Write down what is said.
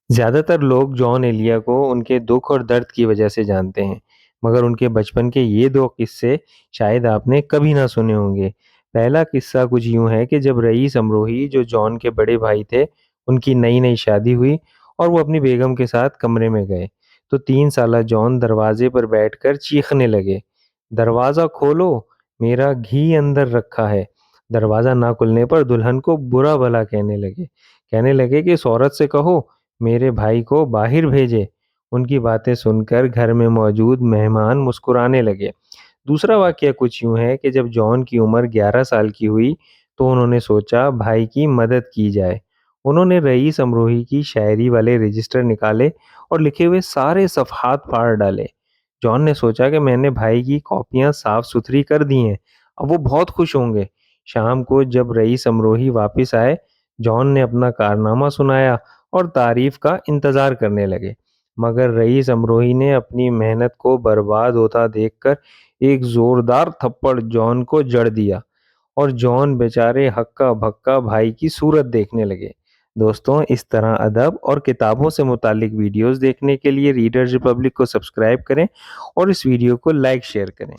زیادہ تر لوگ جان ایلیا کو ان کے دکھ اور درد کی وجہ سے جانتے ہیں، مگر ان کے بچپن کے یہ دو قصے شاید آپ نے کبھی نہ سنے ہوں گے۔ پہلا قصہ کچھ یوں ہے کہ جب رئیس امروہی جو جان کے بڑے بھائی تھے، ان کی نئی نئی شادی ہوئی اور وہ اپنی بیگم کے ساتھ کمرے میں گئے تو 3 سالہ جان دروازے پر بیٹھ کر چیخنے لگے، دروازہ کھولو، میرا گھی اندر رکھا ہے۔ دروازہ نہ کھلنے پر دلہن کو برا بھلا کہنے لگے کہ اس عورت سے کہو میرے بھائی کو باہر بھیجے۔ ان کی باتیں سن کر گھر میں موجود مہمان مسکرانے لگے۔ دوسرا واقعہ کچھ یوں ہے کہ جب جان کی عمر 11 سال کی ہوئی تو انہوں نے سوچا بھائی کی مدد کی جائے۔ انہوں نے رئیس امروہی کی شاعری والے رجسٹر نکالے اور لکھے ہوئے سارے صفحات پھاڑ ڈالے۔ جان نے سوچا کہ میں نے بھائی کی کاپیاں صاف ستھری کر دی ہیں، اب وہ بہت خوش ہوں گے۔ شام کو جب رئیس امروہی واپس آئے، جان نے اپنا کارنامہ سنایا اور تعریف کا انتظار کرنے لگے، مگر رئیس امروہی نے اپنی محنت کو برباد ہوتا دیکھ کر ایک زوردار تھپڑ جان کو جڑ دیا اور جان بیچارے ہکا بھکا بھائی کی صورت دیکھنے لگے۔ دوستوں، اس طرح ادب اور کتابوں سے متعلق ویڈیوز دیکھنے کے لیے ریڈرز ریپبلک کو سبسکرائب کریں اور اس ویڈیو کو لائک شیئر کریں۔